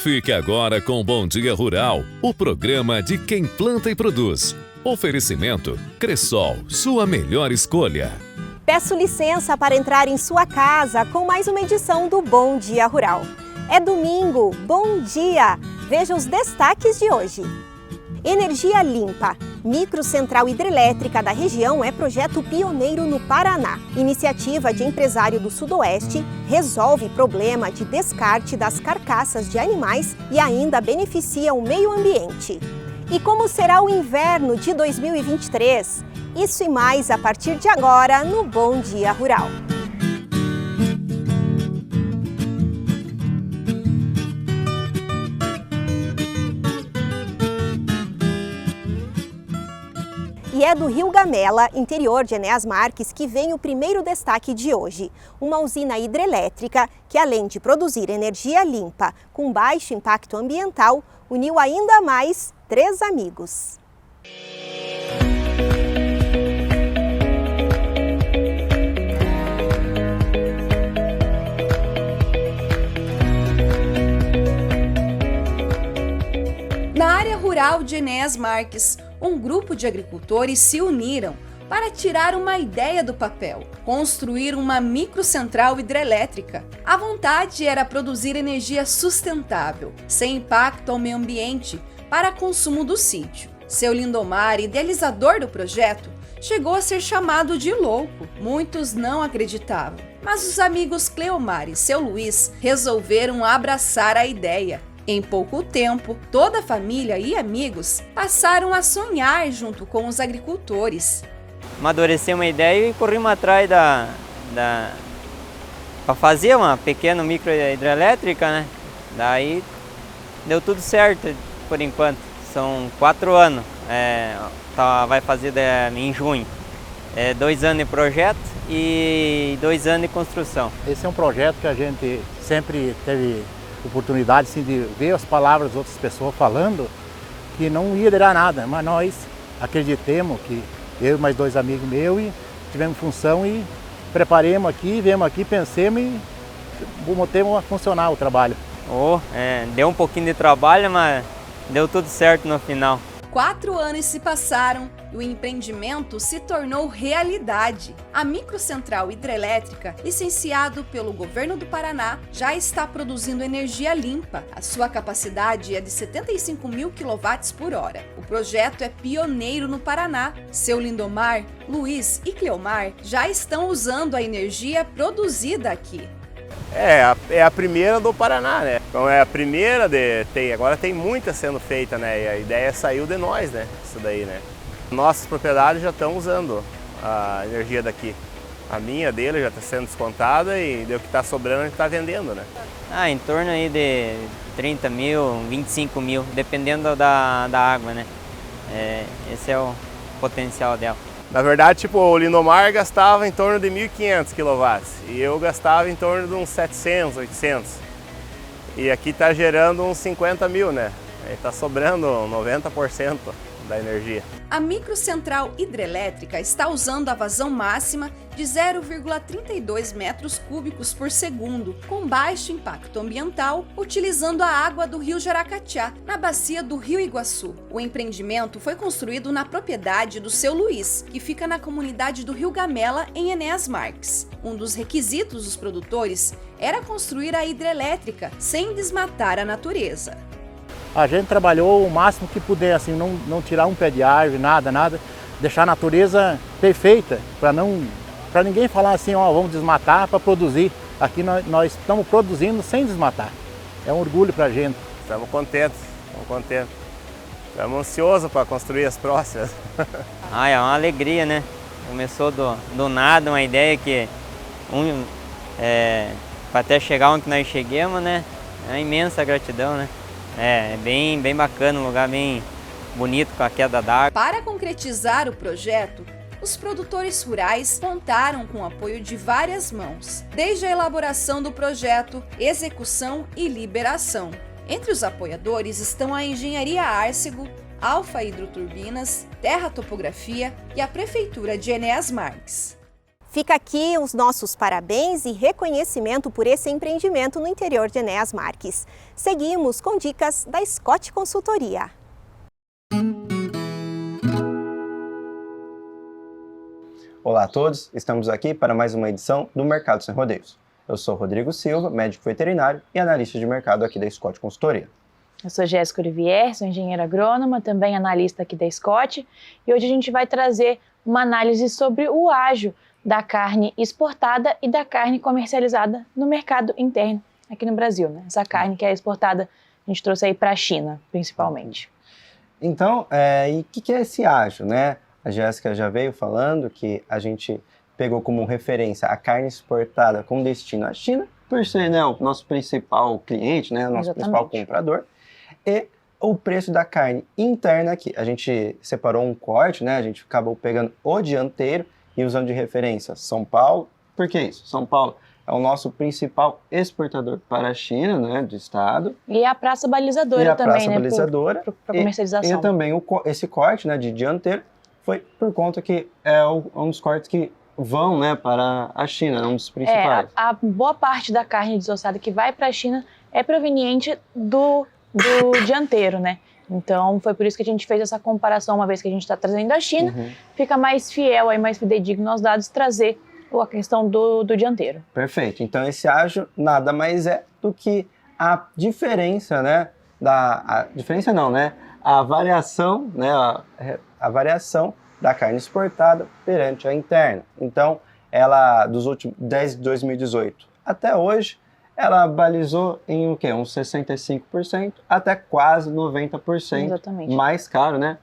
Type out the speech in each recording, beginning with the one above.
Fique agora com Bom Dia Rural, o programa de quem planta e produz. Oferecimento Cressol, sua melhor escolha. Peço licença para entrar em sua casa com mais uma edição do Bom Dia Rural. É domingo, bom dia! Veja os destaques de hoje. Energia limpa. Microcentral hidrelétrica da região é projeto pioneiro no Paraná. Iniciativa de empresário do Sudoeste resolve problema de descarte das carcaças de animais e ainda beneficia o meio ambiente. E como será o inverno de 2023? Isso e mais a partir de agora no Bom Dia Rural. E é do Rio Gamela, interior de Enéas Marques, que vem o primeiro destaque de hoje. Uma usina hidrelétrica que, além de produzir energia limpa com baixo impacto ambiental, uniu ainda mais 3 amigos. Na área rural de Enéas Marques, um grupo de agricultores se uniram para tirar uma ideia do papel, construir uma microcentral hidrelétrica. A vontade era produzir energia sustentável, sem impacto ao meio ambiente, para consumo do sítio. Seu Lindomar, idealizador do projeto, chegou a ser chamado de louco. Muitos não acreditavam, mas os amigos Cleomar e seu Luiz resolveram abraçar a ideia. Em pouco tempo, toda a família e amigos passaram a sonhar junto com os agricultores. Amadureci uma ideia e corrimos atrás para fazer uma pequena micro hidrelétrica, né? Daí deu tudo certo por enquanto. São 4 anos, vai fazer em junho. 2 anos de projeto e 2 anos de construção. Esse é um projeto que a gente sempre teve oportunidade assim, de ver as palavras das outras pessoas falando que não ia dar nada, mas nós acreditemos que eu e mais 2 amigos meus e tivemos função e preparemos aqui, viemos aqui, pensemos e botemos a funcionar o trabalho. Deu um pouquinho de trabalho, mas deu tudo certo no final. 4 anos se passaram e o empreendimento se tornou realidade. A microcentral hidrelétrica, licenciado pelo governo do Paraná, já está produzindo energia limpa. A sua capacidade é de 75.000 kWh. O projeto é pioneiro no Paraná. Seu Lindomar, Luiz e Cleomar já estão usando a energia produzida aqui. É a primeira do Paraná, né? Então é a primeira, agora tem muita sendo feita, né? E a ideia saiu de nós, né? Isso daí, né? Nossas propriedades já estão usando a energia daqui. A minha dele já está sendo descontada e o que está sobrando a gente está vendendo, né? Em torno aí de 30 mil, 25 mil, dependendo da água, né? Esse é o potencial dela. Na verdade, o Lindomar gastava em torno de 1.500 kW e eu gastava em torno de uns 700, 800. E aqui está gerando uns 50 mil, né? Está sobrando 90% da energia. A microcentral hidrelétrica está usando a vazão máxima de 0,32 metros cúbicos por segundo, com baixo impacto ambiental, utilizando a água do rio Jaracatiá, na bacia do Rio Iguaçu. O empreendimento foi construído na propriedade do seu Luiz, que fica na comunidade do Rio Gamela, em Enéas Marques. Um dos requisitos dos produtores era construir a hidrelétrica sem desmatar a natureza. A gente trabalhou o máximo que puder, assim, não tirar um pé de árvore, nada, deixar a natureza perfeita, para ninguém falar assim, vamos desmatar para produzir. Aqui nós estamos produzindo sem desmatar. É um orgulho para a gente. Estamos contentes. Estamos ansiosos para construir as próximas. É uma alegria, né? Começou do nada, uma ideia que para até chegar onde nós chegamos, né? É uma imensa gratidão, né? É bem bacana, um lugar bem bonito com a queda d'água. Para concretizar o projeto, os produtores rurais contaram com o apoio de várias mãos, desde a elaboração do projeto, execução e liberação. Entre os apoiadores estão a Engenharia Arcego, Alfa Hidroturbinas, Terra Topografia e a Prefeitura de Enéas Marques. Fica aqui os nossos parabéns e reconhecimento por esse empreendimento no interior de Enéas Marques. Seguimos com dicas da Scott Consultoria. Olá a todos, estamos aqui para mais uma edição do Mercado Sem Rodeios. Eu sou Rodrigo Silva, médico veterinário e analista de mercado aqui da Scott Consultoria. Eu sou Jéssica Olivier, sou engenheira agrônoma, também analista aqui da Scott, e hoje a gente vai trazer uma análise sobre o ágio da carne exportada e da carne comercializada no mercado interno aqui no Brasil, né? Essa carne que é exportada, a gente trouxe aí para a China, principalmente. Então, e o que é esse ágio, né? A Jéssica já veio falando que a gente pegou como referência a carne exportada com destino à China, por ser, né, o nosso principal cliente, né, o nosso principal comprador, e o preço da carne interna aqui. A gente separou um corte, né, a gente acabou pegando o dianteiro e usando de referência São Paulo. Por que isso? São Paulo é o nosso principal exportador para a China, né, do estado. E a praça balizadora também, praça balizadora, para comercialização. E também esse corte, né, de dianteiro foi por conta que é um dos cortes que vão, né, para a China, um dos principais. A boa parte da carne desossada que vai para a China é proveniente do dianteiro, né? Então, foi por isso que a gente fez essa comparação, uma vez que a gente está trazendo da China, fica mais fiel, aí, mais fidedigno aos dados, trazer a questão do dianteiro. Perfeito. Então, esse ágio nada mais é do que a diferença, né, diferença não, né? A variação, né, a variação da carne exportada perante a interna. Então, ela, desde 2018 até hoje, ela balizou em o quê? Uns 65% até quase 90%. Exatamente. Mais caro, né?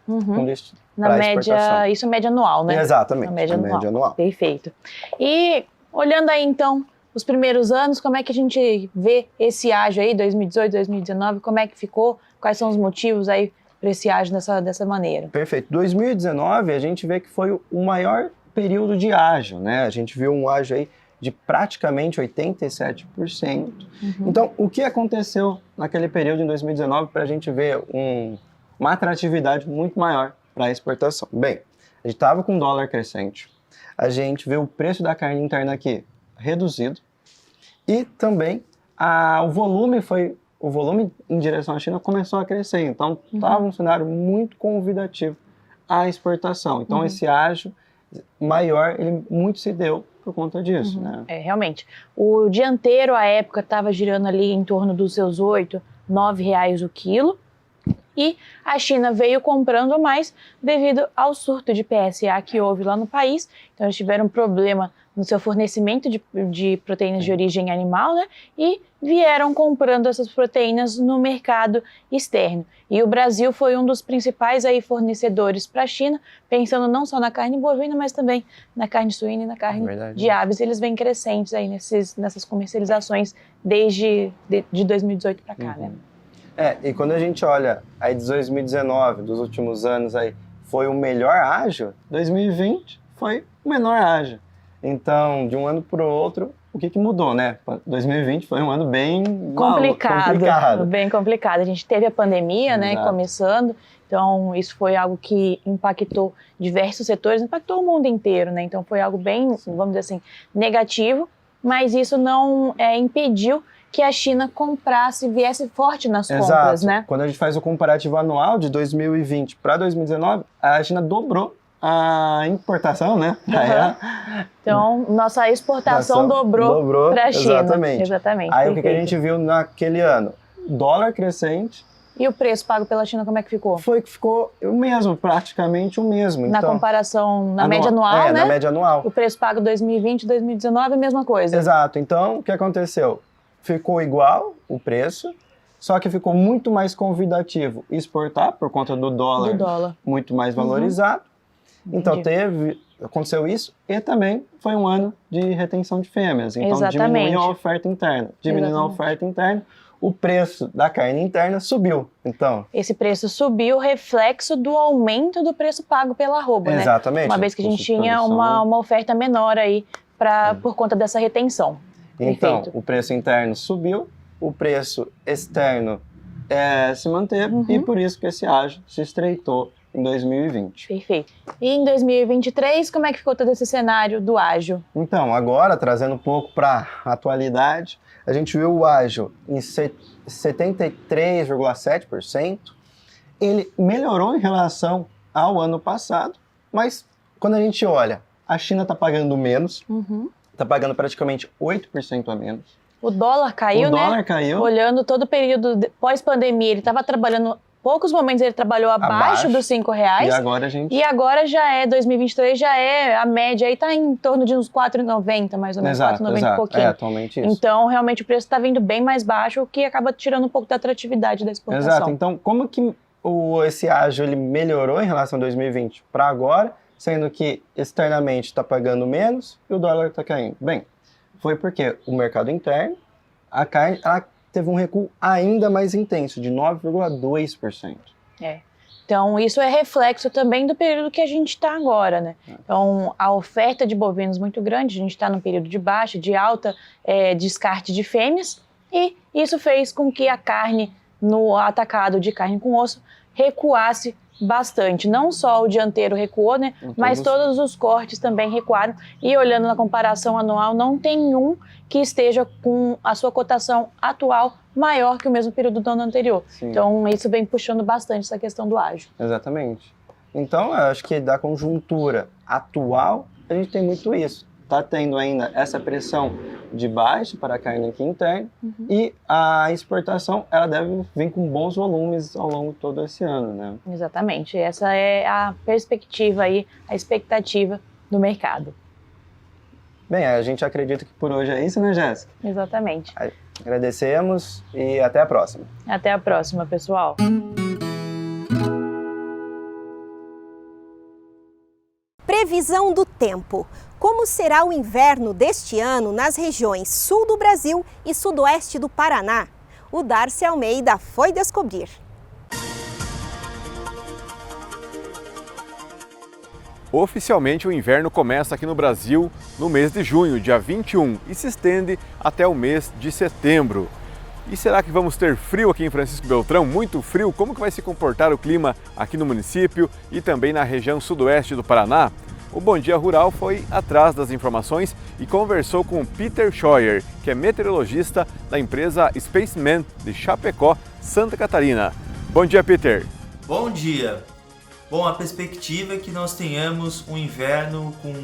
Na média, isso é média anual, né? Exatamente. Na média anual. Perfeito. E olhando aí então os primeiros anos, como é que a gente vê esse ágio aí, 2018, 2019, como é que ficou? Quais são os motivos aí para esse ágio dessa maneira? Perfeito. 2019 a gente vê que foi o maior período de ágio, né? A gente viu um ágio aí de praticamente 87%. Então, o que aconteceu naquele período em 2019 para a gente ver uma atratividade muito maior para a exportação? Bem, a gente estava com o dólar crescente, a gente vê o preço da carne interna aqui reduzido e também o volume em direção à China começou a crescer. Então, estava um cenário muito convidativo à exportação. Então, esse ágio maior, ele muito se deu por conta disso, né? Realmente. O dianteiro, à época, estava girando ali em torno dos seus R$8, R$9 o quilo. E a China veio comprando mais devido ao surto de PSA que houve lá no país. Então, eles tiveram um problema no seu fornecimento de proteínas de origem animal, né? E vieram comprando essas proteínas no mercado externo. E o Brasil foi um dos principais aí fornecedores para a China, pensando não só na carne bovina, mas também na carne suína e na carne de aves. Eles vêm crescentes aí nessas comercializações desde de 2018 para cá, né? E quando a gente olha aí de 2019, dos últimos anos aí, foi o melhor ágio, 2020 foi o menor ágio. Então, de um ano para o outro, o que mudou, né? 2020 foi um ano bem complicado. Bem complicado. A gente teve a pandemia, Exato. né, começando, então isso foi algo que impactou diversos setores, impactou o mundo inteiro, né? Então foi algo bem, vamos dizer assim, negativo, mas isso não impediu que a China viesse forte nas compras, né? Quando a gente faz o comparativo anual de 2020 para 2019, a China dobrou a importação, né? Então, nossa exportação dobrou para a China. Exatamente. Aí o que a gente viu naquele ano? Dólar crescente. E o preço pago pela China, como é que ficou? Ficou o mesmo, praticamente o mesmo. Na comparação, na média anual, né? Na média anual. O preço pago 2020 e 2019 é a mesma coisa. Exato. Então, o que aconteceu? Ficou igual o preço, só que ficou muito mais convidativo exportar por conta do dólar muito mais valorizado. Então aconteceu isso e também foi um ano de retenção de fêmeas. Então diminuiu a oferta interna. Diminuindo a oferta interna, o preço da carne interna subiu. Então, esse preço subiu reflexo do aumento do preço pago pela arroba, né? Exatamente. Uma vez que a gente tinha uma oferta menor aí por conta dessa retenção. Então, Perfeito. O preço interno subiu, o preço externo se manteve e por isso que esse ágio se estreitou em 2020. Perfeito. E em 2023, como é que ficou todo esse cenário do ágio? Então, agora, trazendo um pouco para a atualidade, a gente viu o ágio em 73,7%. Ele melhorou em relação ao ano passado, mas quando a gente olha, a China está pagando menos, está pagando praticamente 8% a menos. O dólar caiu, né? O dólar caiu. Olhando todo o período pós-pandemia, ele estava trabalhando, poucos momentos ele trabalhou abaixo dos R$5. E agora já é, 2023 já é, a média aí está em torno de uns R$4,90, mais ou menos, R$4,90 e pouquinho. É, atualmente isso. Então, realmente o preço está vindo bem mais baixo, o que acaba tirando um pouco da atratividade da exportação. Exato. Então, como que esse ágio ele melhorou em relação a 2020 para agora, sendo que externamente está pagando menos e o dólar está caindo? Bem, foi porque o mercado interno, a carne, ela teve um recuo ainda mais intenso, de 9,2%. Então, isso é reflexo também do período que a gente está agora, né? Então, a oferta de bovinos muito grande, a gente está num período de baixa, de alta descarte de fêmeas, e isso fez com que a carne no atacado de carne com osso recuasse bastante. Não só o dianteiro recuou, né? Mas todos os cortes também recuaram. E olhando na comparação anual, não tem um que esteja com a sua cotação atual maior que o mesmo período do ano anterior. Sim. Então, isso vem puxando bastante essa questão do ágio. Exatamente. Então, eu acho que da conjuntura atual, a gente tem muito isso. Está tendo ainda essa pressão de baixa para a carne aqui interna e a exportação ela deve vir com bons volumes ao longo de todo esse ano, né? Exatamente. Essa é a perspectiva aí, a expectativa do mercado. Bem, a gente acredita que por hoje é isso, né, Jéssica? Exatamente. Agradecemos e até a próxima. Até a próxima, pessoal. Previsão do tempo. Como será o inverno deste ano nas regiões sul do Brasil e sudoeste do Paraná? O Darcy Almeida foi descobrir. Oficialmente, o inverno começa aqui no Brasil no mês de junho, dia 21, e se estende até o mês de setembro. E será que vamos ter frio aqui em Francisco Beltrão? Muito frio? Como que vai se comportar o clima aqui no município e também na região sudoeste do Paraná? O Bom Dia Rural foi atrás das informações e conversou com Peter Scheuer, que é meteorologista da empresa Spaceman de Chapecó, Santa Catarina. Bom dia, Peter. Bom dia. Bom, a perspectiva é que nós tenhamos um inverno com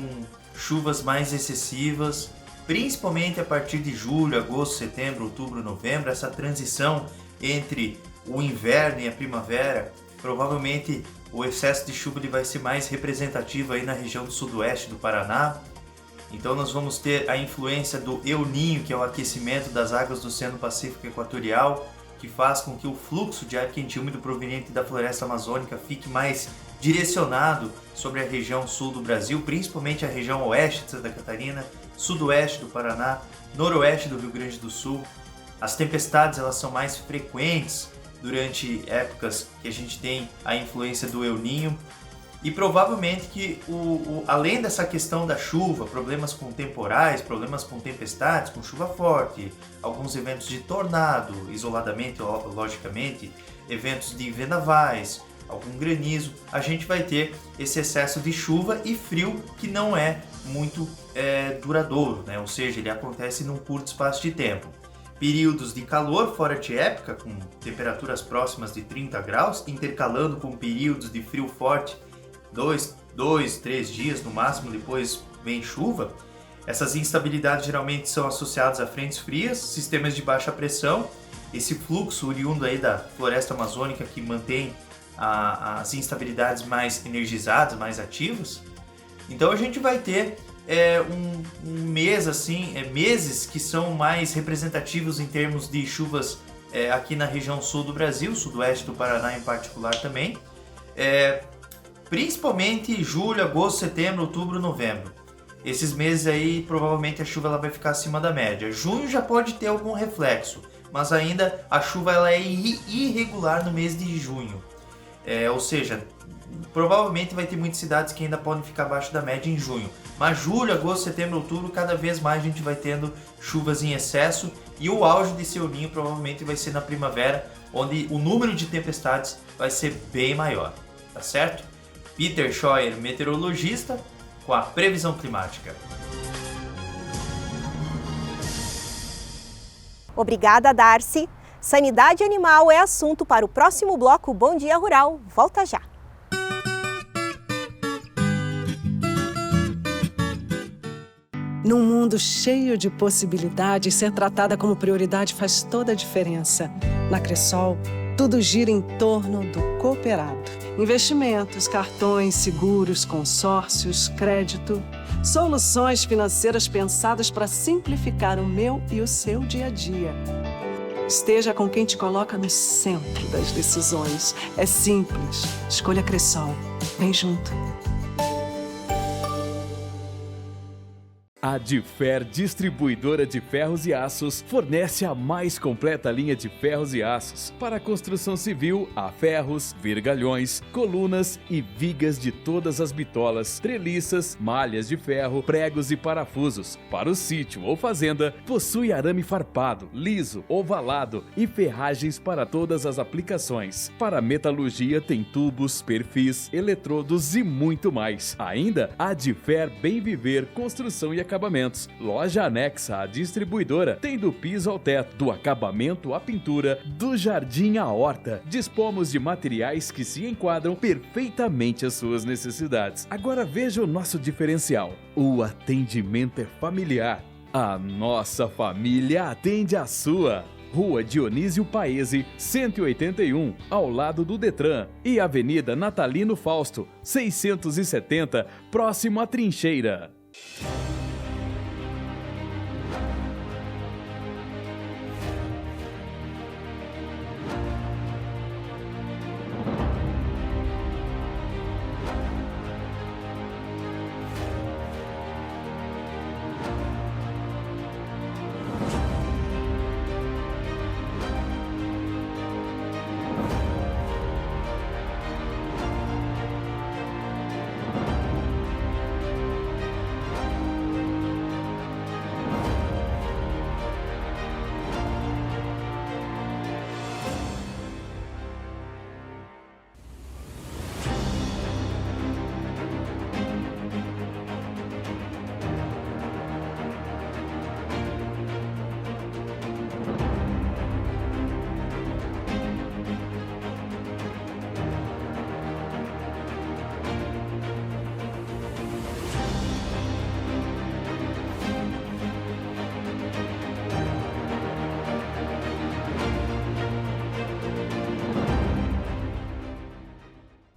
chuvas mais excessivas, principalmente a partir de julho, agosto, setembro, outubro, novembro. Essa transição entre o inverno e a primavera, provavelmente o excesso de chuva ele vai ser mais representativo aí na região do sudoeste do Paraná. Então nós vamos ter a influência do El Niño, que é o aquecimento das águas do Oceano Pacífico Equatorial, que faz com que o fluxo de ar quente e úmido proveniente da floresta amazônica fique mais direcionado sobre a região sul do Brasil, principalmente a região oeste de Santa Catarina, sudoeste do Paraná, noroeste do Rio Grande do Sul. As tempestades elas são mais frequentes durante épocas que a gente tem a influência do El Niño, e provavelmente que além dessa questão da chuva, problemas com temporais, problemas com tempestades, com chuva forte, alguns eventos de tornado, isoladamente, logicamente, eventos de vendavais, algum granizo, a gente vai ter esse excesso de chuva e frio que não é muito duradouro, né? Ou seja, ele acontece num curto espaço de tempo. Períodos de calor fora de época, com temperaturas próximas de 30 graus, intercalando com períodos de frio forte, 3 dias no máximo, depois vem chuva. Essas instabilidades geralmente são associadas a frentes frias, sistemas de baixa pressão, esse fluxo oriundo aí da floresta amazônica que mantém as instabilidades mais energizadas, mais ativas. Então a gente vai ter um mês assim, meses que são mais representativos em termos de chuvas aqui na região sul do Brasil, sudoeste do Paraná em particular também, principalmente julho, agosto, setembro, outubro, novembro. Esses meses aí provavelmente a chuva ela vai ficar acima da média. Junho já pode ter algum reflexo, mas ainda a chuva ela é irregular no mês de junho, ou seja, provavelmente vai ter muitas cidades que ainda podem ficar abaixo da média em junho. Mas julho, agosto, setembro, outubro, cada vez mais a gente vai tendo chuvas em excesso, e o auge desse El Niño provavelmente vai ser na primavera, onde o número de tempestades vai ser bem maior. tá certo? Peter Scheuer, meteorologista, com a previsão climática. Obrigada, Darcy. Sanidade animal é assunto para o próximo bloco Bom Dia Rural. Volta já. Num mundo cheio de possibilidades, ser tratada como prioridade faz toda a diferença. Na Cressol, tudo gira em torno do cooperado. Investimentos, cartões, seguros, consórcios, crédito. Soluções financeiras pensadas para simplificar o meu e o seu dia a dia. Esteja com quem te coloca no centro das decisões. É simples. Escolha Cressol. Vem junto. A Difer Distribuidora de Ferros e Aços fornece a mais completa linha de ferros e aços para a construção civil, a ferros, vergalhões, colunas e vigas de todas as bitolas, treliças, malhas de ferro, pregos e parafusos. Para o sítio ou fazenda, possui arame farpado, liso, ovalado e ferragens para todas as aplicações. Para a metalurgia tem tubos, perfis, eletrodos e muito mais. Ainda a Difer Bem Viver Construção e Acabamentos. Loja anexa à distribuidora, tem do piso ao teto, do acabamento à pintura, do jardim à horta. Dispomos de materiais que se enquadram perfeitamente às suas necessidades. Agora veja o nosso diferencial. O atendimento é familiar. A nossa família atende a sua. Rua Dionísio Paese, 181, ao lado do Detran, e Avenida Natalino Fausto, 670, próximo à Trincheira.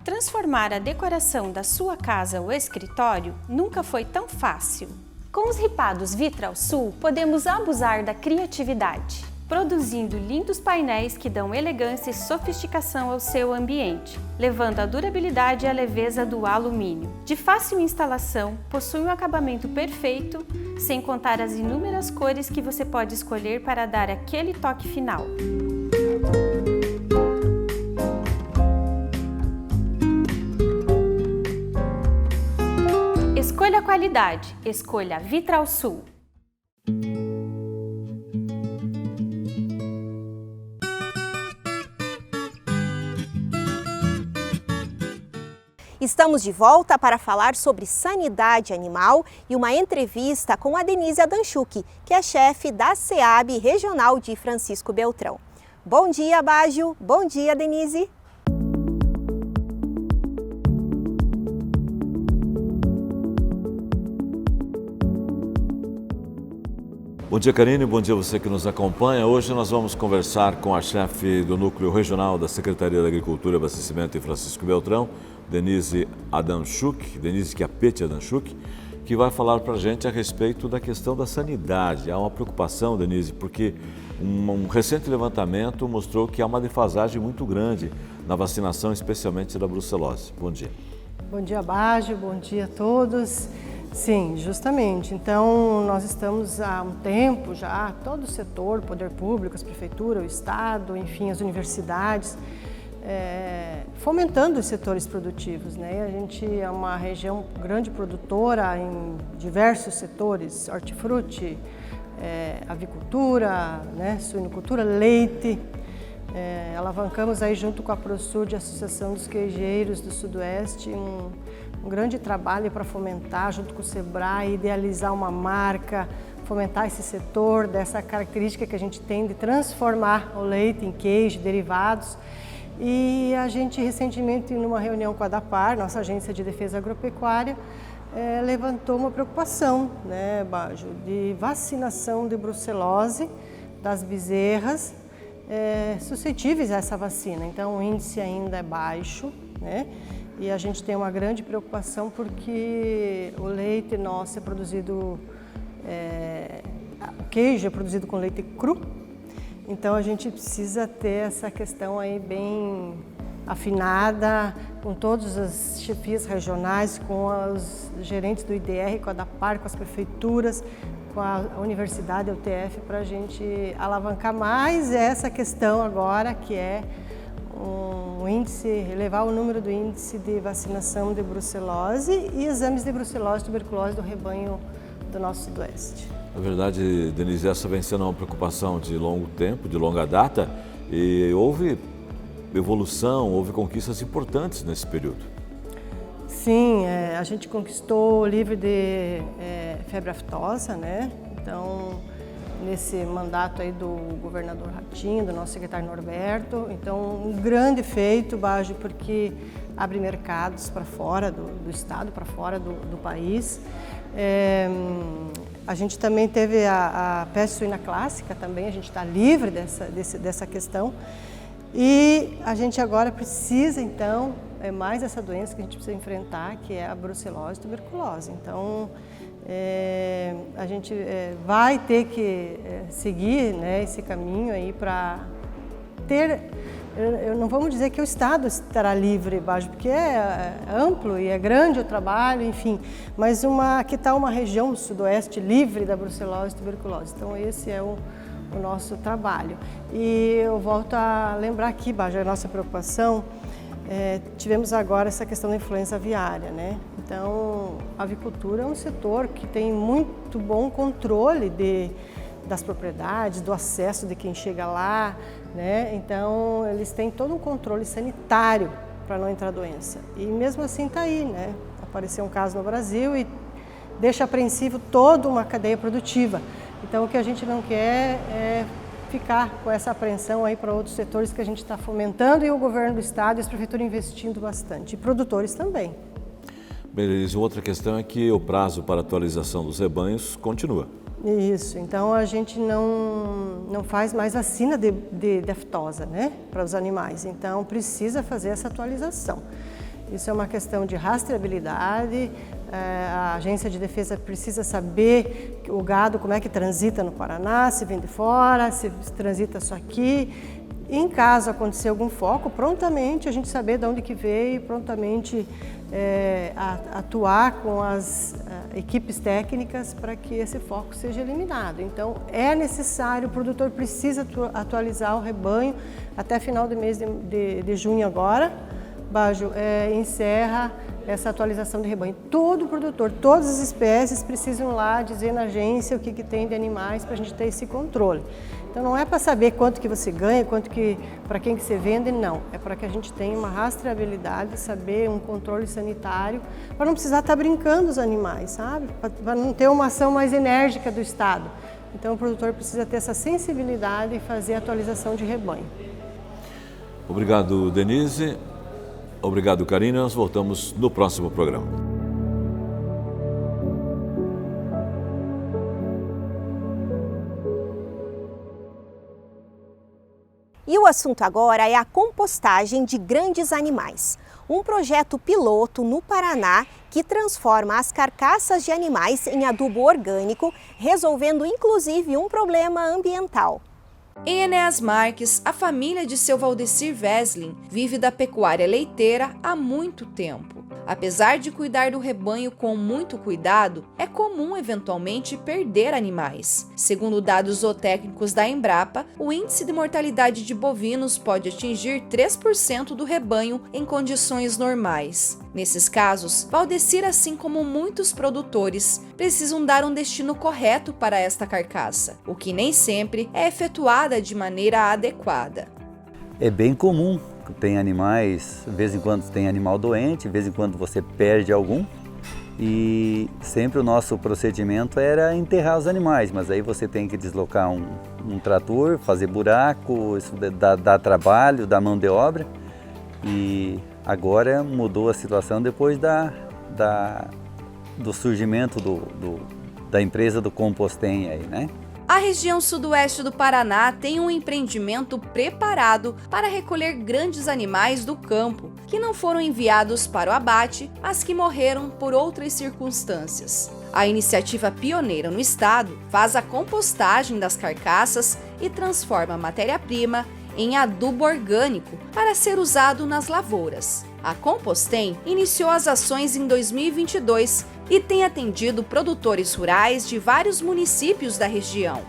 Transformar a decoração da sua casa ou escritório nunca foi tão fácil. Com os ripados Vitralsul, podemos abusar da criatividade, produzindo lindos painéis que dão elegância e sofisticação ao seu ambiente, levando a durabilidade e a leveza do alumínio. De fácil instalação, possui um acabamento perfeito, sem contar as inúmeras cores que você pode escolher para dar aquele toque final. Escolha a qualidade, escolha Vitralsul. Estamos de volta para falar sobre sanidade animal e uma entrevista com a Denise Adanchuk, que é chefe da SEAB Regional de Francisco Beltrão. Bom dia, Baggio. Bom dia, Denise. Bom dia, Karine, bom dia a você que nos acompanha. Hoje nós vamos conversar com a chefe do Núcleo Regional da Secretaria da Agricultura e Abastecimento em Francisco Beltrão, Denise Adanchuk, Denise Chiappetti Adanchuk, que vai falar para a gente a respeito da questão da sanidade. Há uma preocupação, Denise, porque um recente levantamento mostrou que há uma defasagem muito grande na vacinação, especialmente da brucelose. Bom dia. Bom dia, Baggio, bom dia a todos. Sim, justamente. Então, nós estamos há um tempo já, todo o setor, o poder público, as prefeituras, o Estado, enfim, as universidades, fomentando os setores produtivos, né? A gente é uma região grande produtora em diversos setores, hortifruti, avicultura, né? Suinocultura, leite. Alavancamos aí junto com a ProSud, a Associação dos Queijeiros do Sudoeste, um grande trabalho para fomentar, junto com o Sebrae, idealizar uma marca, fomentar esse setor, dessa característica que a gente tem de transformar o leite em queijo, derivados. E a gente recentemente, numa reunião com a ADAPAR, nossa Agência de Defesa Agropecuária, levantou uma preocupação, né, Bajo, de vacinação de brucelose das bezerras suscetíveis a essa vacina. Então o índice ainda é baixo, né? E a gente tem uma grande preocupação porque o leite nosso é produzido, o queijo é produzido com leite cru, então a gente precisa ter essa questão aí bem afinada com todas as chefias regionais, com os gerentes do IDR, com a ADAPAR, com as prefeituras, com a universidade, a UTF, para a gente alavancar mais essa questão agora, que é elevar o número do índice de vacinação de brucelose e exames de brucelose e tuberculose do rebanho do nosso Sudoeste. Na verdade, Denise, essa vem sendo uma preocupação de longo tempo, de longa data, e houve evolução, houve conquistas importantes nesse período. Sim, a gente conquistou o livre de febre aftosa, né? Então, nesse mandato aí do governador Ratinho, do nosso secretário Norberto. Então, um grande feito, Bajo, porque abre mercados para fora do estado, para fora do país. A gente também teve a peste suína clássica também, a gente está livre dessa questão. E a gente agora precisa, então, mais essa doença que a gente precisa enfrentar, que é a brucelose e tuberculose. Então, a gente vai ter que seguir, né, esse caminho aí para ter, não vamos dizer que o Estado estará livre, Bajo, porque é amplo e é grande o trabalho, enfim, mas que está uma região do Sudoeste livre da brucelose e tuberculose. Então esse é o nosso trabalho. E eu volto a lembrar aqui, Bajo, a nossa preocupação. Tivemos agora essa questão da influenza aviária, né? Então, a avicultura é um setor que tem muito bom controle das propriedades, do acesso de quem chega lá, né? Então, eles têm todo um controle sanitário para não entrar doença. E mesmo assim está aí, né? Apareceu um caso no Brasil e deixa apreensivo toda uma cadeia produtiva. Então, o que a gente não quer é ficar com essa apreensão aí para outros setores que a gente está fomentando e o governo do estado e as prefeituras investindo bastante, e produtores também. Beleza, outra questão é que o prazo para atualização dos rebanhos continua. Isso, então a gente não faz mais vacina de aftosa, né, para os animais, então precisa fazer essa atualização. Isso é uma questão de rastreabilidade, a Agência de Defesa precisa saber o gado como é que transita no Paraná, se vem de fora, se transita só aqui. E em caso acontecer algum foco, prontamente a gente saber de onde que veio, prontamente atuar com as equipes técnicas para que esse foco seja eliminado. Então é necessário, o produtor precisa atualizar o rebanho até final do mês de junho agora. Bajo, encerra essa atualização de rebanho. Todo produtor, todas as espécies precisam lá dizer na agência o que tem de animais para a gente ter esse controle. Então não é para saber quanto que você ganha, para quem que você vende, não. É para que a gente tenha uma rastreabilidade, saber um controle sanitário, para não precisar estar brincando os animais, sabe? Para não ter uma ação mais enérgica do Estado. Então o produtor precisa ter essa sensibilidade e fazer a atualização de rebanho. Obrigado, Denise. Obrigado, Karina. Nós voltamos no próximo programa. E o assunto agora é a compostagem de grandes animais. Um projeto piloto no Paraná que transforma as carcaças de animais em adubo orgânico, resolvendo inclusive um problema ambiental. Em Enéas Marques, a família de seu Valdecir Veslin vive da pecuária leiteira há muito tempo. Apesar de cuidar do rebanho com muito cuidado, é comum eventualmente perder animais. Segundo dados zootécnicos da Embrapa, o índice de mortalidade de bovinos pode atingir 3% do rebanho em condições normais. Nesses casos, Valdecir, assim como muitos produtores, precisam dar um destino correto para esta carcaça, o que nem sempre é efetuada de maneira adequada. É bem comum, tem animais, de vez em quando tem animal doente, de vez em quando você perde algum. E sempre o nosso procedimento era enterrar os animais, mas aí você tem que deslocar um trator, fazer buraco, isso dá trabalho, dá mão de obra. E agora mudou a situação depois do surgimento da empresa do Compostem aí, né? A região sudoeste do Paraná tem um empreendimento preparado para recolher grandes animais do campo, que não foram enviados para o abate, mas que morreram por outras circunstâncias. A iniciativa pioneira no estado faz a compostagem das carcaças e transforma a matéria-prima em adubo orgânico para ser usado nas lavouras. A Compostem iniciou as ações em 2022 e tem atendido produtores rurais de vários municípios da região.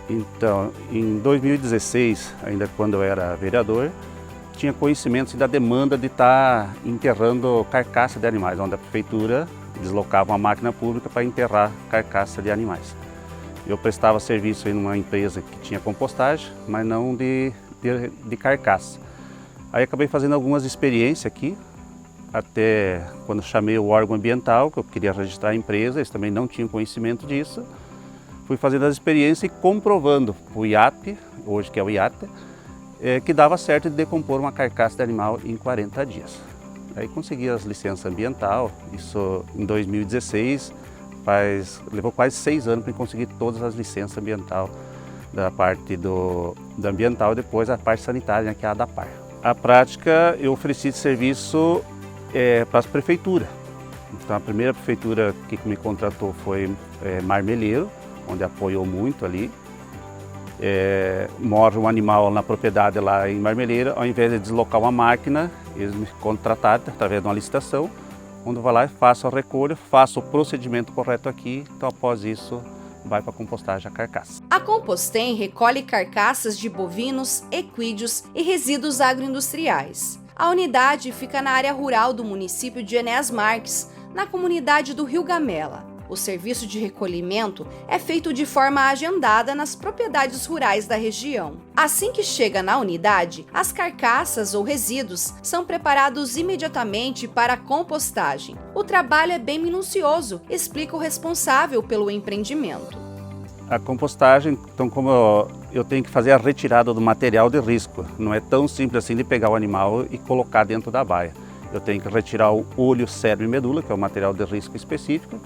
Então, em 2016, ainda quando eu era vereador, tinha conhecimento da demanda de estar enterrando carcaça de animais, onde a prefeitura deslocava uma máquina pública para enterrar carcaça de animais. Eu prestava serviço em uma empresa que tinha compostagem, mas não de carcaça. Aí acabei fazendo algumas experiências aqui, até quando chamei o órgão ambiental, que eu queria registrar a empresa, eles também não tinham conhecimento disso. Fui fazendo as experiências e comprovando o IAP, hoje que é o IATA, que dava certo de decompor uma carcaça de animal em 40 dias. Aí consegui as licenças ambiental, isso em 2016, levou quase 6 anos para conseguir todas as licenças ambiental, da parte do ambiental e depois a parte sanitária, né, que é a ADAPAR. A prática eu ofereci serviço para as prefeituras. Então a primeira prefeitura que me contratou foi Marmeleiro, onde apoiou muito ali. Morre um animal na propriedade lá em Marmeleiro, ao invés de deslocar uma máquina, eles me contrataram através de uma licitação, onde eu vou lá e faço a recolha, faço o procedimento correto aqui, então após isso vai para a compostagem a carcaça. A Compostem recolhe carcaças de bovinos, equídeos e resíduos agroindustriais. A unidade fica na área rural do município de Enéas Marques, na comunidade do Rio Gamela. O serviço de recolhimento é feito de forma agendada nas propriedades rurais da região. Assim que chega na unidade, as carcaças ou resíduos são preparados imediatamente para a compostagem. O trabalho é bem minucioso, explica o responsável pelo empreendimento. A compostagem, então como eu tenho que fazer a retirada do material de risco, não é tão simples assim de pegar o animal e colocar dentro da baia. Eu tenho que retirar o olho, cérebro e medula, que é o material de risco específico,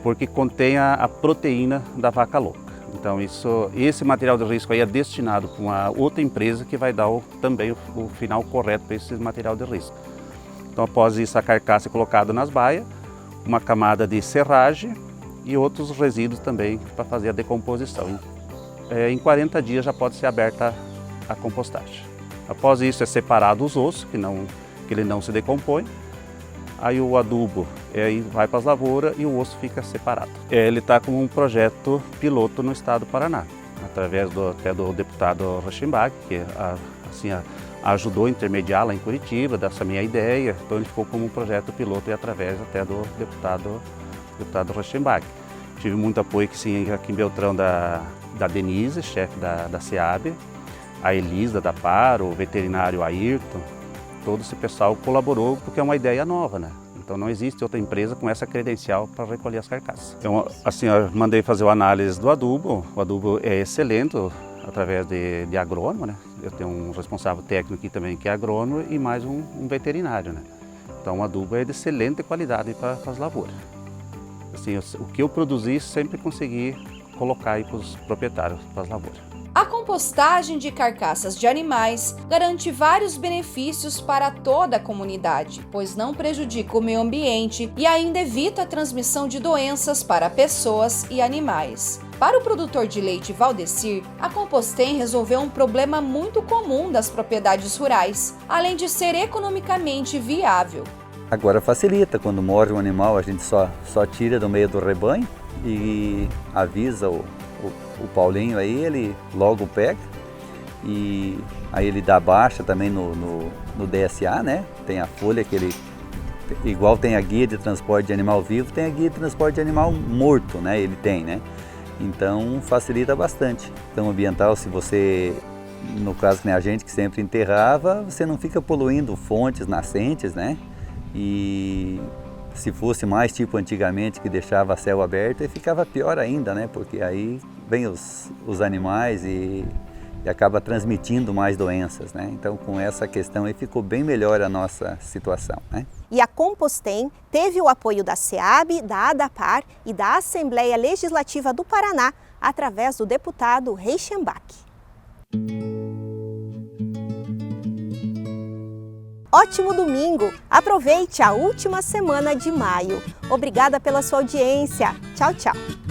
porque contém a proteína da vaca louca. Então esse material de risco aí é destinado para uma outra empresa que vai dar também o final correto para esse material de risco. Então após isso a carcaça é colocada nas baias, uma camada de serragem e outros resíduos também para fazer a decomposição. Em 40 dias já pode ser aberta a compostagem. Após isso é separado os ossos, que ele não se decompõe. Aí o adubo vai para as lavouras e o osso fica separado. Ele está como um projeto piloto no estado do Paraná, através até do deputado Reichenbach, que ajudou a intermediar lá em Curitiba, dessa minha ideia. Então ele ficou como um projeto piloto e através até do deputado Reichenbach. Tive muito apoio aqui em Beltrão da Denise, chefe da SEAB, a Elisa da PAR, o veterinário Ayrton. Todo esse pessoal colaborou porque é uma ideia nova, né? Então não existe outra empresa com essa credencial para recolher as carcaças. Então, eu mandei fazer a análise do adubo. O adubo é excelente através de agrônomo, né? Eu tenho um responsável técnico aqui também que é agrônomo e mais um veterinário, né? Então o adubo é de excelente qualidade para as lavouras. Assim, o que eu produzi sempre consegui colocar aí para os proprietários, para as lavouras. A compostagem de carcaças de animais garante vários benefícios para toda a comunidade, pois não prejudica o meio ambiente e ainda evita a transmissão de doenças para pessoas e animais. Para o produtor de leite Valdecir, a Compostem resolveu um problema muito comum das propriedades rurais, além de ser economicamente viável. Agora facilita, quando morre um animal a gente só tira do meio do rebanho e avisa o Paulinho aí, ele logo pega e aí ele dá baixa também no DSA, né? Tem a folha que ele, igual tem a guia de transporte de animal vivo, tem a guia de transporte de animal morto, né? Ele tem, né? Então facilita bastante. Então ambiental, se você no caso, né, a gente que sempre enterrava, você não fica poluindo fontes, nascentes, né? E se fosse mais tipo antigamente, que deixava céu aberto, aí ficava pior ainda, né? Porque aí vem os animais e acaba transmitindo mais doenças, né? Então, com essa questão aí ficou bem melhor a nossa situação, né? E a Compostem teve o apoio da SEAB, da ADAPAR e da Assembleia Legislativa do Paraná, através do deputado Reichenbach. Ótimo domingo! Aproveite a última semana de maio. Obrigada pela sua audiência. Tchau, tchau!